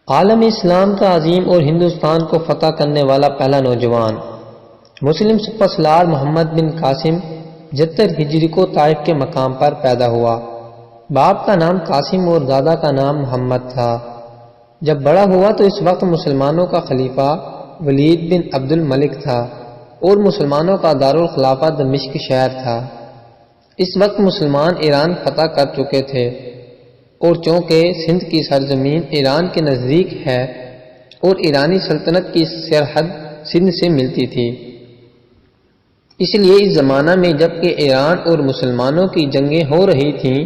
عالم اسلام کا عظیم اور ہندوستان کو فتح کرنے والا پہلا نوجوان مسلم سپہ سالار محمد بن قاسم 73 ہجری کو طائف کے مقام پر پیدا ہوا۔ باپ کا نام قاسم اور دادا کا نام محمد تھا۔ جب بڑا ہوا تو اس وقت مسلمانوں کا خلیفہ ولید بن عبد الملک تھا اور مسلمانوں کا دارالخلافہ دمشق شہر تھا۔ اس وقت مسلمان ایران فتح کر چکے تھے اور چونکہ سندھ کی سرزمین ایران کے نزدیک ہے اور ایرانی سلطنت کی سرحد سندھ سے ملتی تھی، اس لیے اس زمانہ میں جب کہ ایران اور مسلمانوں کی جنگیں ہو رہی تھیں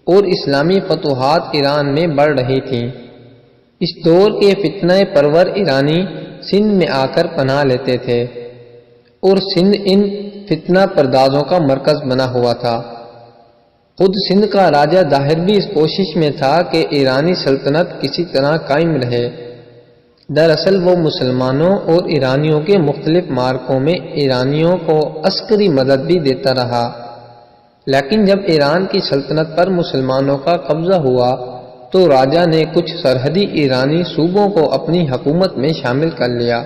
اور اسلامی فتوحات ایران میں بڑھ رہی تھیں، اس دور کے فتنہ پرور ایرانی سندھ میں آ کر پناہ لیتے تھے اور سندھ ان فتنہ پردازوں کا مرکز بنا ہوا تھا۔ خود سندھ کا راجہ داہر بھی اس کوشش میں تھا کہ ایرانی سلطنت کسی طرح قائم رہے۔ دراصل وہ مسلمانوں اور ایرانیوں کے مختلف معرکوں میں ایرانیوں کو عسکری مدد بھی دیتا رہا، لیکن جب ایران کی سلطنت پر مسلمانوں کا قبضہ ہوا تو راجہ نے کچھ سرحدی ایرانی صوبوں کو اپنی حکومت میں شامل کر لیا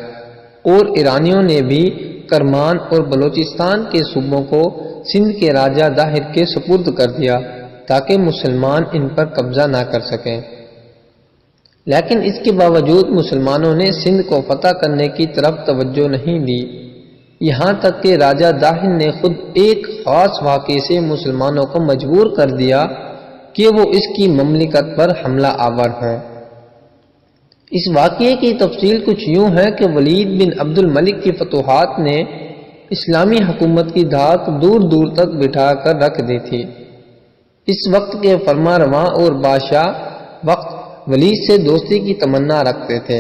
اور ایرانیوں نے بھی کرمان اور بلوچستان کے صوبوں کو سندھ کے راجہ داہر کے سپرد کر دیا تاکہ مسلمان ان پر قبضہ نہ کر سکیں۔ لیکن اس کے باوجود مسلمانوں نے سندھ کو فتح کرنے کی طرف توجہ نہیں دی، یہاں تک کہ راجہ داہر نے خود ایک خاص واقعے سے مسلمانوں کو مجبور کر دیا کہ وہ اس کی مملکت پر حملہ آور ہوں۔ اس واقعے کی تفصیل کچھ یوں ہے کہ ولید بن عبد الملک کی فتوحات نے اسلامی حکومت کی دھاک دور دور تک بٹھا کر رکھ دی تھی۔ اس وقت کے فرما رواں اور بادشاہ وقت ولید سے دوستی کی تمنا رکھتے تھے۔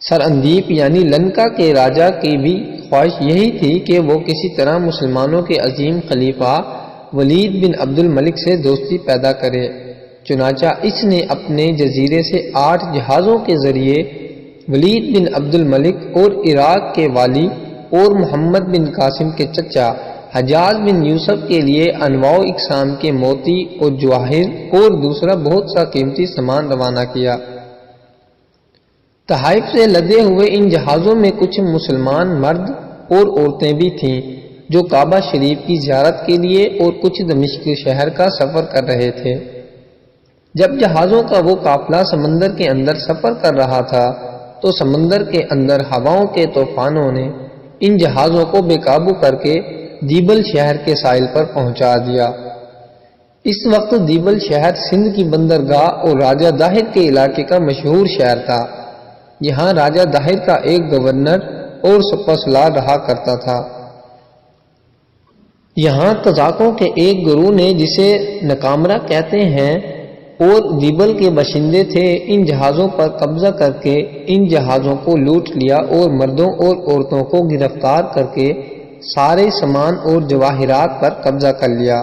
سر اندیپ یعنی لنکا کے راجہ کی بھی خواہش یہی تھی کہ وہ کسی طرح مسلمانوں کے عظیم خلیفہ ولید بن عبد الملک سے دوستی پیدا کرے، چنانچہ اس نے اپنے جزیرے سے 8 جہازوں کے ذریعے ولید بن عبد الملک اور عراق کے والی اور محمد بن قاسم کے چچا حجاز بن یوسف کے لیے انواع و اقسام کے موتی اور جواہر اور دوسرا بہت سا قیمتی سامان روانہ کیا۔ تحائف سے لدے ہوئے ان جہازوں میں کچھ مسلمان مرد اور عورتیں بھی تھیں جو کعبہ شریف کی زیارت کے لیے اور کچھ دمشق شہر کا سفر کر رہے تھے۔ جب جہازوں کا وہ قافلہ سمندر کے اندر سفر کر رہا تھا تو سمندر کے اندر ہواؤں کے طوفانوں نے ان جہازوں کو بے قابو کر کے دیبل شہر کے ساحل پر پہنچا دیا۔ اس وقت دیبل شہر سندھ کی بندرگاہ اور راجہ داہر کے علاقے کا مشہور شہر تھا۔ یہاں راجہ داہر کا ایک گورنر اور سپہ سالار رہا کرتا تھا۔ یہاں قزاقوں کے ایک گروہ نے جسے نکامرہ کہتے ہیں اور دیبل کے باشندے تھے، ان جہازوں پر قبضہ کر کے ان جہازوں کو لوٹ لیا اور مردوں اور عورتوں کو گرفتار کر کے سارے سامان اور جواہرات پر قبضہ کر لیا۔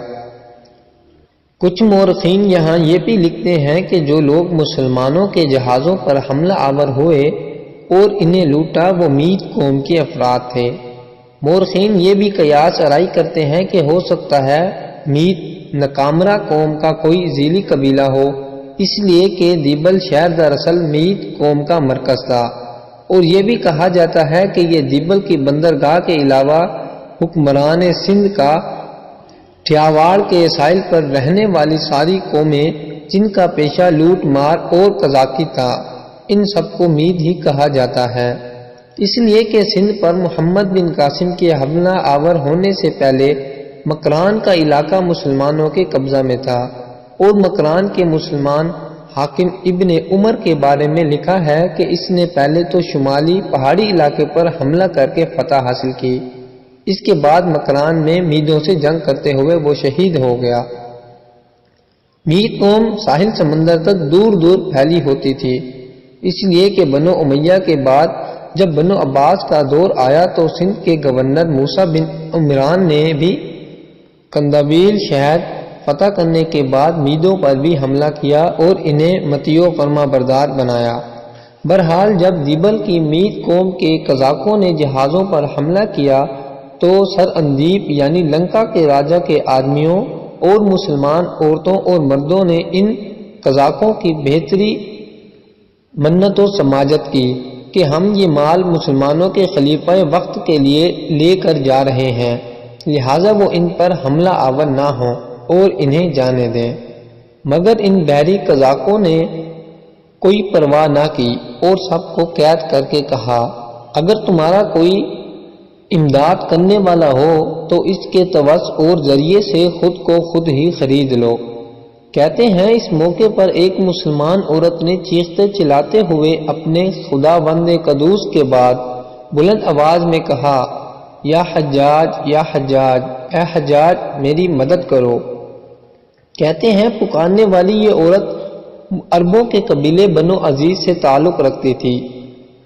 کچھ مورخین یہاں یہ بھی لکھتے ہیں کہ جو لوگ مسلمانوں کے جہازوں پر حملہ آور ہوئے اور انہیں لوٹا وہ میت قوم کے افراد تھے۔ مورخین یہ بھی قیاس آرائی کرتے ہیں کہ ہو سکتا ہے میت نکامرہ قوم کا کوئی ذیلی قبیلہ ہو، اس لیے کہ دیبل شہر دراصل میت قوم کا مرکز تھا، اور یہ بھی کہا جاتا ہے کہ یہ دیبل کی بندرگاہ کے علاوہ حکمران سندھ کا ٹھیاواڑ کے ساحل پر رہنے والی ساری قومیں جن کا پیشہ لوٹ مار اور قزاقی تھا، ان سب کو میت ہی کہا جاتا ہے، اس لیے کہ سندھ پر محمد بن قاسم کے حملہ آور ہونے سے پہلے مکران کا علاقہ مسلمانوں کے قبضہ میں تھا، اور مکران کے مسلمان حاکم ابن عمر کے بارے میں لکھا ہے کہ اس نے پہلے تو شمالی پہاڑی علاقے پر حملہ کر کے فتح حاصل کی، اس کے بعد مکران میں میدوں سے جنگ کرتے ہوئے وہ شہید ہو گیا۔ میت قوم ساحل سمندر تک دور دور پھیلی ہوتی تھی، اس لیے کہ بنو امیہ کے بعد جب بنو عباس کا دور آیا تو سندھ کے گورنر موسیٰ بن عمران نے بھی کندابیل شہر فتح کرنے کے بعد میدوں پر بھی حملہ کیا اور انہیں مطیع فرما بردار بنایا۔ بہرحال جب دیبل کی میت قوم کے قزاقوں نے جہازوں پر حملہ کیا تو سر اندیپ یعنی لنکا کے راجہ کے آدمیوں اور مسلمان عورتوں اور مردوں نے ان قزاقوں کی بہتری منت و سماجت کی کہ ہم یہ مال مسلمانوں کے خلیفہ وقت کے لیے لے کر جا رہے ہیں، لہٰذا وہ ان پر حملہ آور نہ ہوں اور انہیں جانے دیں۔ مگر ان بحری قزاقوں نے کوئی پرواہ نہ کی اور سب کو قید کر کے کہا، اگر تمہارا کوئی امداد کرنے والا ہو تو اس کے توسط اور ذریعے سے خود کو خود ہی خرید لو۔ کہتے ہیں اس موقع پر ایک مسلمان عورت نے چیختے چلاتے ہوئے اپنے خداوند قدوس کے بعد بلند آواز میں کہا، یا حجاج یا حجاج، اے حجاج میری مدد کرو۔ کہتے ہیں پکارنے والی یہ عورت عربوں کے قبیلے بنو عزیز سے تعلق رکھتی تھی۔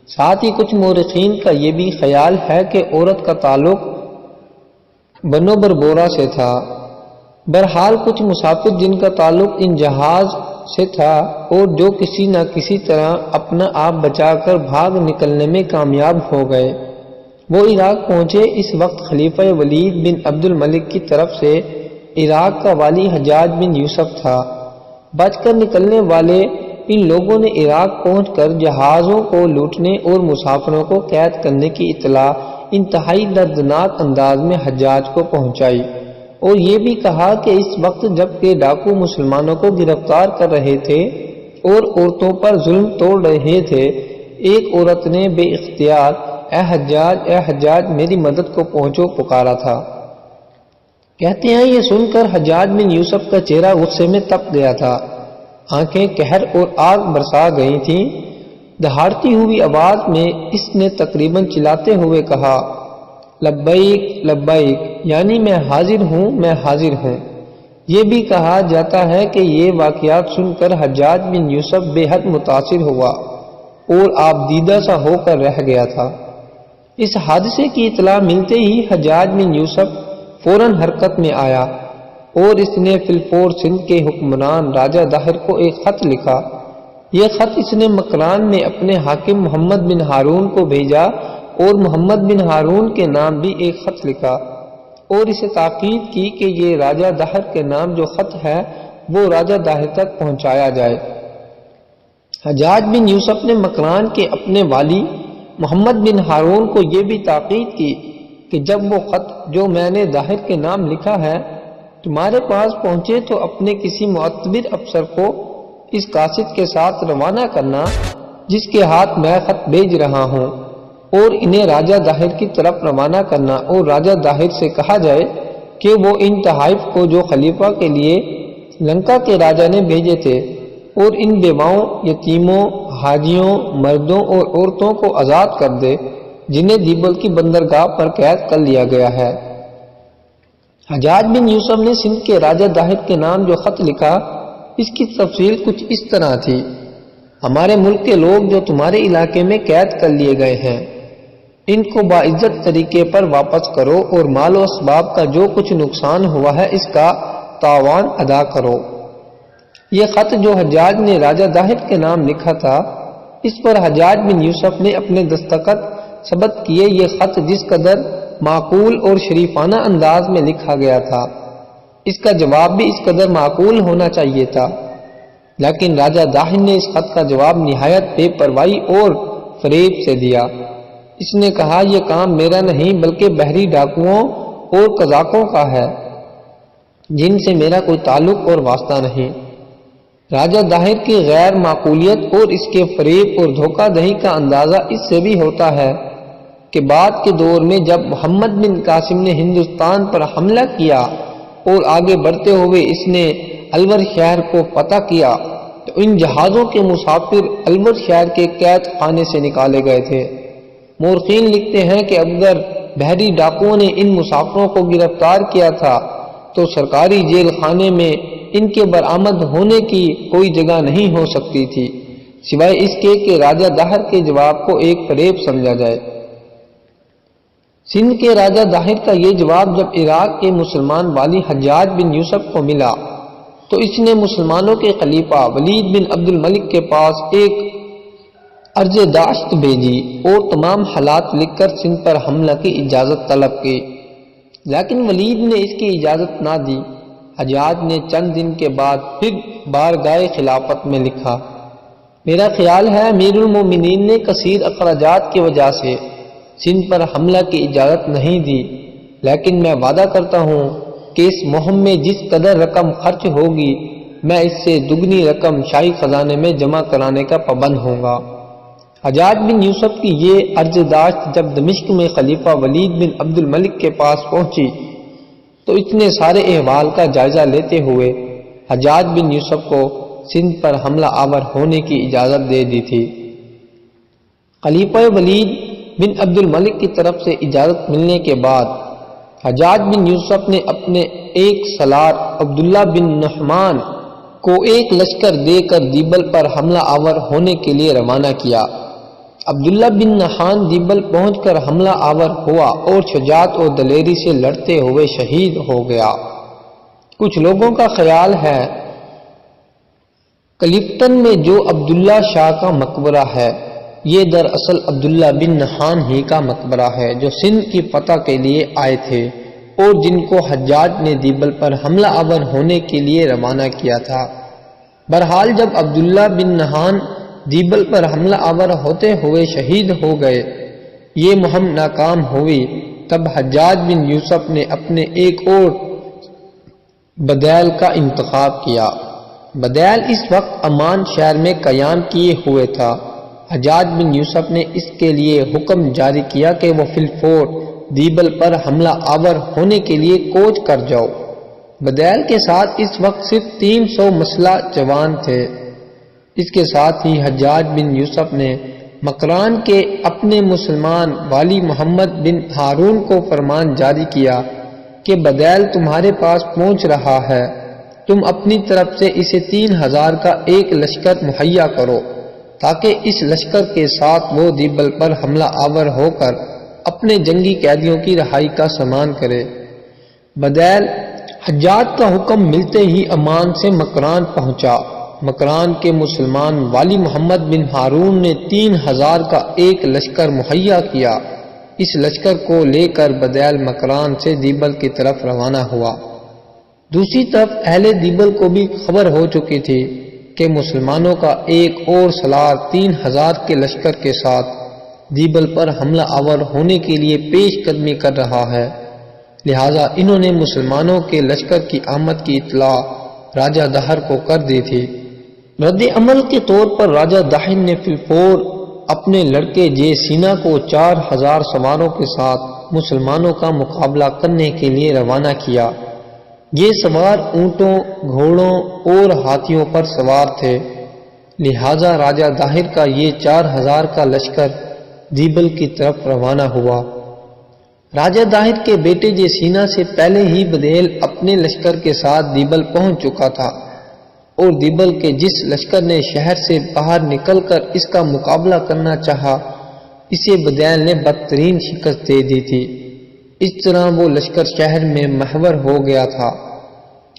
ساتھ ہی کچھ مورخین کا یہ بھی خیال ہے کہ عورت کا تعلق بنو بربورہ سے تھا۔ بہرحال کچھ مسافر جن کا تعلق ان جہاز سے تھا اور جو کسی نہ کسی طرح اپنا آپ بچا کر بھاگ نکلنے میں کامیاب ہو گئے، وہ عراق پہنچے۔ اس وقت خلیفہ ولید بن عبد الملک کی طرف سے عراق کا والی حجاج بن یوسف تھا۔ بچ کر نکلنے والے ان لوگوں نے عراق پہنچ کر جہازوں کو لوٹنے اور مسافروں کو قید کرنے کی اطلاع انتہائی دردناک انداز میں حجاج کو پہنچائی، اور یہ بھی کہا کہ اس وقت جب کہ ڈاکو مسلمانوں کو گرفتار کر رہے تھے اور عورتوں پر ظلم توڑ رہے تھے، ایک عورت نے بے اختیار اے حجاج میری مدد کو پہنچو پکارا تھا۔ کہتے ہیں یہ سن کر حجاج بن یوسف کا چہرہ غصے میں تپ گیا تھا، آنکھیں قہر اور آگ برسا گئی تھیں۔ دہاڑتی ہوئی آواز میں اس نے تقریباً چلاتے ہوئے کہا، لبیک لبیک، یعنی میں حاضر ہوں۔ یہ بھی کہا جاتا ہے کہ یہ واقعات سن کر حجاج بن یوسف بے حد متاثر ہوا اور آپ دیدہ سا ہو کر رہ گیا تھا۔ اس حادثے کی اطلاع ملتے ہی حجاج بن یوسف فوراً حرکت میں آیا اور اس نے فی الفور سندھ کے حکمران راجہ داہر کو ایک خط لکھا۔ یہ خط اس نے مکران میں اپنے حاکم محمد بن ہارون کو بھیجا اور محمد بن ہارون کے نام بھی ایک خط لکھا اور اسے تاکید کی کہ یہ راجہ داہر کے نام جو خط ہے وہ راجہ داہر تک پہنچایا جائے۔ حجاج بن یوسف نے مکران کے اپنے والی محمد بن ہارون کو یہ بھی تاکید کی کہ جب وہ خط جو میں نے داہر کے نام لکھا ہے تمہارے پاس پہنچے تو اپنے کسی معتبر افسر کو اس قاصد کے ساتھ روانہ کرنا جس کے ہاتھ میں خط بھیج رہا ہوں، اور انہیں راجہ داہر کی طرف روانہ کرنا، اور راجہ داہر سے کہا جائے کہ وہ ان تحائف کو جو خلیفہ کے لیے لنکا کے راجہ نے بھیجے تھے اور ان بیواؤں، یتیموں، حاجیوں، مردوں اور عورتوں کو آزاد کر دے جنہیں دیبل کی بندرگاہ پر قید کر لیا گیا ہے۔ حجاج بن یوسف نے سندھ کے راجہ داہر کے نام جو خط لکھا اس کی تفصیل کچھ اس طرح تھی، ہمارے ملک کے لوگ جو تمہارے علاقے میں قید کر لیے گئے ہیں ان کو باعزت طریقے پر واپس کرو اور مال و اسباب کا جو کچھ نقصان ہوا ہے اس کا تاوان ادا کرو۔ یہ خط جو حجاج نے راجہ داہر کے نام لکھا تھا اس پر حجاج بن یوسف نے اپنے دستخط ثبت کیے۔ یہ خط جس قدر معقول اور شریفانہ انداز میں لکھا گیا تھا اس کا جواب بھی اس قدر معقول ہونا چاہیے تھا، لیکن راجہ داہر نے اس خط کا جواب نہایت بے پرواہی اور فریب سے دیا۔ اس نے کہا یہ کام میرا نہیں بلکہ بحری ڈاکوؤں اور قزاقوں کا ہے جن سے میرا کوئی تعلق اور واسطہ نہیں۔ راجہ داہر کی غیر معقولیت اور اس کے فریب اور دھوکہ دہی کا اندازہ اس سے بھی ہوتا ہے کہ بعد کے دور میں جب محمد بن قاسم نے ہندوستان پر حملہ کیا اور آگے بڑھتے ہوئے اس نے الور شہر کو فتح کیا تو ان جہازوں کے مسافر الور شہر کے قید خانے سے نکالے گئے تھے۔ مورخین لکھتے ہیں کہ اگر بحری ڈاکوؤں نے ان مسافروں کو گرفتار کیا تھا تو سرکاری جیل خانے میں ان کے برآمد ہونے کی کوئی جگہ نہیں ہو سکتی تھی سوائے اس کے کہ راجہ داہر کے جواب کو ایک فریب سمجھا جائے۔ سندھ کے راجہ داہر کا یہ جواب جب عراق کے مسلمان والی حجاج بن یوسف کو ملا تو اس نے مسلمانوں کے خلیفہ ولید بن عبد الملک کے پاس ایک عرض داشت بھیجی اور تمام حالات لکھ کر سندھ پر حملہ کی اجازت طلب کی، لیکن ولید نے اس کی اجازت نہ دی۔ حجاج نے چند دن کے بعد پھر بارگاہ خلافت میں لکھا، میرا خیال ہے امیر المومنین نے کثیر اخراجات کی وجہ سے سندھ پر حملہ کی اجازت نہیں دی، لیکن میں وعدہ کرتا ہوں کہ اس مہم میں جس قدر رقم خرچ ہوگی میں اس سے دگنی رقم شاہی خزانے میں جمع کرانے کا پابند ہوں گا۔ حجاج بن یوسف کی یہ عرضداشت جب دمشق میں خلیفہ ولید بن عبد الملک کے پاس پہنچی تو اس نے سارے احوال کا جائزہ لیتے ہوئے حجاج بن یوسف کو سندھ پر حملہ آور ہونے کی اجازت دے دی تھی۔ خلیفہ ولید بن عبد الملک کی طرف سے اجازت ملنے کے بعد حجاج بن یوسف نے اپنے ایک سالار عبداللہ بن نعمان کو ایک لشکر دے کر دیبل پر حملہ آور ہونے کے لیے روانہ کیا۔ عبداللہ بن نعمان دیبل پہنچ کر حملہ آور ہوا اور شجاعت اور دلیری سے لڑتے ہوئے شہید ہو گیا۔ کچھ لوگوں کا خیال ہے کلفٹن میں جو عبداللہ شاہ کا مقبرہ ہے یہ دراصل عبداللہ بن نعمان ہی کا مقبرہ ہے جو سندھ کی فتح کے لیے آئے تھے اور جن کو حجاج نے دیبل پر حملہ آور ہونے کے لیے روانہ کیا تھا۔ بہرحال جب عبداللہ بن نعمان دیبل پر حملہ آور ہوتے ہوئے شہید ہو گئے، یہ مہم ناکام ہوئی، تب حجاج بن یوسف نے اپنے ایک اور بدیل کا انتخاب کیا۔ بدیل اس وقت امان شہر میں قیام کیے ہوئے تھا۔ حجاج بن یوسف نے اس کے لیے حکم جاری کیا کہ وہ فی الفور دیبل پر حملہ آور ہونے کے لیے کوچ کر جاؤ۔ بدیل کے ساتھ اس وقت صرف 300 مسلح جوان تھے۔ اس کے ساتھ ہی حجاج بن یوسف نے مکران کے اپنے مسلمان والی محمد بن ہارون کو فرمان جاری کیا کہ بدیل تمہارے پاس پہنچ رہا ہے، تم اپنی طرف سے اسے 3000 کا ایک لشکر مہیا کرو تاکہ اس لشکر کے ساتھ وہ دیبل پر حملہ آور ہو کر اپنے جنگی قیدیوں کی رہائی کا سامان کرے۔ بدیل حجاج کا حکم ملتے ہی امان سے مکران پہنچا۔ مکران کے مسلمان والی محمد بن ہارون نے 3000 کا ایک لشکر مہیا کیا۔ اس لشکر کو لے کر بدیل مکران سے دیبل کی طرف روانہ ہوا۔ دوسری طرف اہل دیبل کو بھی خبر ہو چکی تھی کہ مسلمانوں کا ایک اور سالار 3000 کے لشکر کے ساتھ دیبل پر حملہ آور ہونے کے لیے پیش قدمی کر رہا ہے، لہذا انہوں نے مسلمانوں کے لشکر کی آمد کی اطلاع راجہ داہر کو کر دی تھی۔ رد عمل کے طور پر راجہ داہر نے فی الفور اپنے لڑکے جے سینا کو 4000 سواروں کے ساتھ مسلمانوں کا مقابلہ کرنے کے لیے روانہ کیا۔ یہ سوار اونٹوں، گھوڑوں اور ہاتھیوں پر سوار تھے، لہذا راجہ داہر کا یہ 4000 کا لشکر دیبل کی طرف روانہ ہوا۔ راجہ داہر کے بیٹے جے سینا سے پہلے ہی بدیل اپنے لشکر کے ساتھ دیبل پہنچ چکا تھا اور دیبل کے جس لشکر نے شہر سے باہر نکل کر اس کا مقابلہ کرنا چاہا اسے بدیل نے بدترین شکست دے دی تھی۔ اس طرح وہ لشکر شہر میں محور ہو گیا تھا۔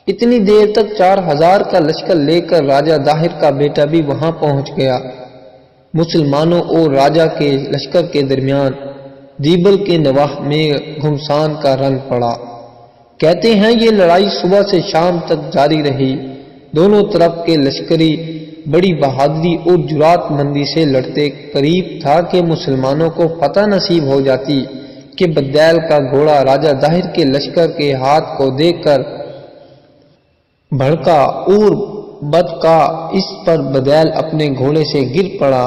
اتنی دیر تک 4000 کا لشکر لے کر راجہ داہر کا بیٹا بھی وہاں پہنچ گیا۔ مسلمانوں اور راجہ کے لشکر کے درمیان دیبل کے نواح میں گھمسان کا رن پڑا۔ کہتے ہیں یہ لڑائی صبح سے شام تک جاری رہی۔ دونوں طرف کے لشکری بڑی بہادری اور جرات مندی سے لڑتے، قریب تھا کہ مسلمانوں کو فتح نصیب ہو جاتی کہ بدیل کا گھوڑا راجہ داہر کے لشکر کے ہاتھ کو دیکھ کر بھڑکا اور بدکا اس پر بدیل اپنے گھوڑے سے گر پڑا۔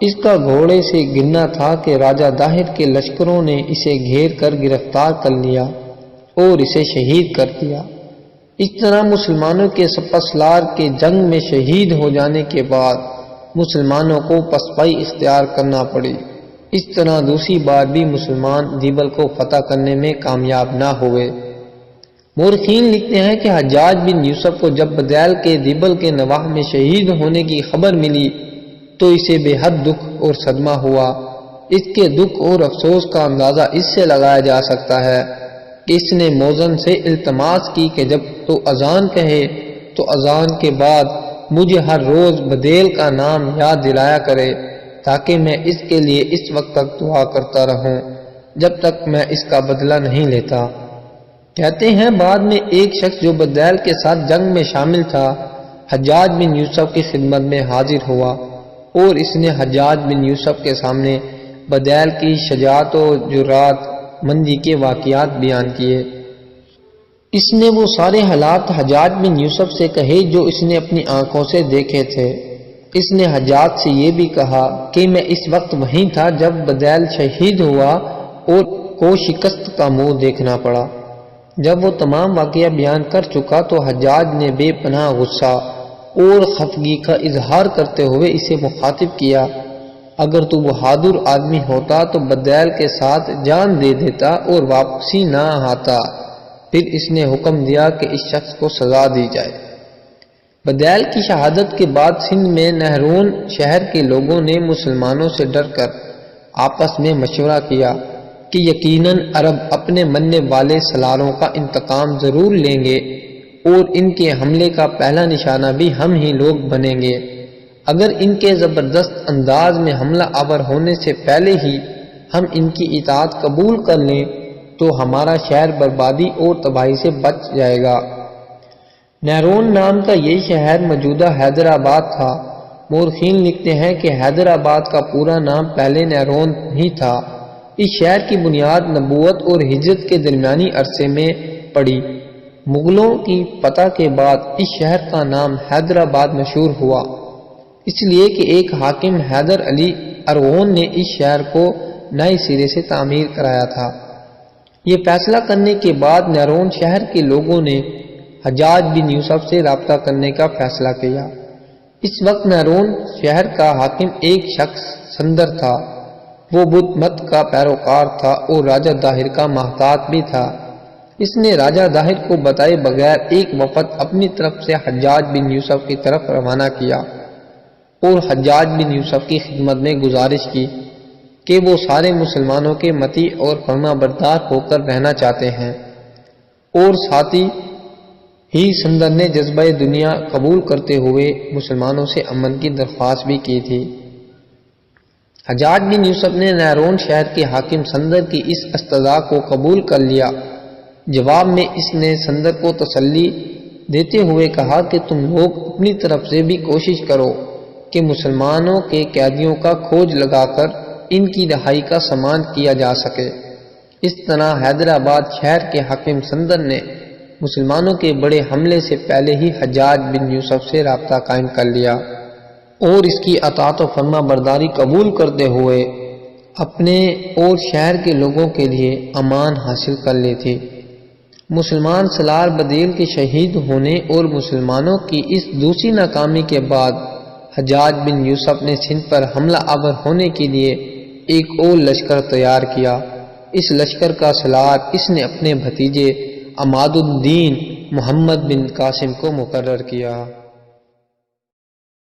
اس کا گھوڑے سے گرنا تھا کہ راجہ داہر کے لشکروں نے اسے گھیر کر گرفتار کر لیا اور اسے شہید کر دیا۔ اس طرح مسلمانوں کے سپاسلار کے جنگ میں شہید ہو جانے کے بعد مسلمانوں کو پسپائی اختیار کرنا پڑی۔ اس طرح دوسری بار بھی مسلمان دیبل کو فتح کرنے میں کامیاب نہ ہوئے۔ مورخین لکھتے ہیں کہ حجاج بن یوسف کو جب بدیل کے دیبل کے نواح میں شہید ہونے کی خبر ملی تو اسے بے حد دکھ اور صدمہ ہوا۔ اس کے دکھ اور افسوس کا اندازہ اس سے لگایا جا سکتا ہے کہ اس نے موذن سے التماس کی کہ جب تو اذان کہے تو اذان کے بعد مجھے ہر روز بدیل کا نام یاد دلایا کرے تاکہ میں اس کے لیے اس وقت تک دعا کرتا رہوں جب تک میں اس کا بدلہ نہیں لیتا۔ کہتے ہیں بعد میں ایک شخص جو بدیل کے ساتھ جنگ میں شامل تھا حجاج بن یوسف کی خدمت میں حاضر ہوا اور اس نے حجاج بن یوسف کے سامنے بدیل کی شجاعت و جرات مندی کے واقعات بیان کیے۔ اس نے وہ سارے حالات حجاج بن یوسف سے کہے جو اس نے اپنی آنکھوں سے دیکھے تھے۔ اس نے حجاج سے یہ بھی کہا کہ میں اس وقت وہیں تھا جب بدیل شہید ہوا اور کو شکست کا منہ دیکھنا پڑا۔ جب وہ تمام واقعہ بیان کر چکا تو حجاج نے بے پناہ غصہ اور خفگی کا اظہار کرتے ہوئے اسے مخاطب کیا، اگر تو بہادر آدمی ہوتا تو بدیل کے ساتھ جان دے دیتا اور واپسی نہ آتا۔ پھر اس نے حکم دیا کہ اس شخص کو سزا دی جائے۔ بدیل کی شہادت کے بعد سندھ میں نہرون شہر کے لوگوں نے مسلمانوں سے ڈر کر آپس میں مشورہ کیا کہ یقیناً عرب اپنے مرنے والے سالاروں کا انتقام ضرور لیں گے اور ان کے حملے کا پہلا نشانہ بھی ہم ہی لوگ بنیں گے۔ اگر ان کے زبردست انداز میں حملہ آور ہونے سے پہلے ہی ہم ان کی اطاعت قبول کر لیں تو ہمارا شہر بربادی اور تباہی سے بچ جائے گا۔ نہرون نام کا یہ شہر موجودہ حیدرآباد تھا۔ مورخین لکھتے ہیں کہ حیدرآباد کا پورا نام پہلے نہرون ہی تھا۔ اس شہر کی بنیاد نبوت اور ہجرت کے درمیانی عرصے میں پڑی۔ مغلوں کی فتح کے بعد اس شہر کا نام حیدرآباد مشہور ہوا، اس لیے کہ ایک حاکم حیدر علی ارغون نے اس شہر کو نئے سرے سے تعمیر کرایا تھا۔ یہ فیصلہ کرنے کے بعد نہرون شہر کے لوگوں نے حجاج بن یوسف سے رابطہ کرنے کا فیصلہ کیا۔ اس وقت نہرون شہر کا حاکم ایک شخص سندر تھا۔ وہ بدھ مت کا پیروکار تھا اور راجہ داہر کا محتاط بھی تھا۔ اس نے راجہ داہر کو بتائے بغیر ایک وفد اپنی طرف سے حجاج بن یوسف کی طرف روانہ کیا اور حجاج بن یوسف کی خدمت میں گزارش کی کہ وہ سارے مسلمانوں کے مطیع اور فرما بردار ہو کر رہنا چاہتے ہیں، اور ساتھ ہی سندر نے جذبہ دنیا قبول کرتے ہوئے مسلمانوں سے امن کی درخواست بھی کی تھی۔ حجاج بن یوسف نے نہرون شہر کے حاکم سندر کی اس استدعا کو قبول کر لیا۔ جواب میں اس نے سندر کو تسلی دیتے ہوئے کہا کہ تم لوگ اپنی طرف سے بھی کوشش کرو کہ مسلمانوں کے قیدیوں کا کھوج لگا کر ان کی رہائی کا سامان کیا جا سکے۔ اس طرح حیدرآباد شہر کے حاکم سندر نے مسلمانوں کے بڑے حملے سے پہلے ہی حجاج بن یوسف سے رابطہ قائم کر لیا اور اس کی اطاعت و فرما برداری قبول کرتے ہوئے اپنے اور شہر کے لوگوں کے لیے امان حاصل کر لی تھی۔ مسلمان سالار بدیل کے شہید ہونے اور مسلمانوں کی اس دوسری ناکامی کے بعد حجاج بن یوسف نے سندھ پر حملہ آور ہونے کے لیے ایک اور لشکر تیار کیا۔ اس لشکر کا سالار اس نے اپنے بھتیجے عماد الدین محمد بن قاسم کو مقرر کیا۔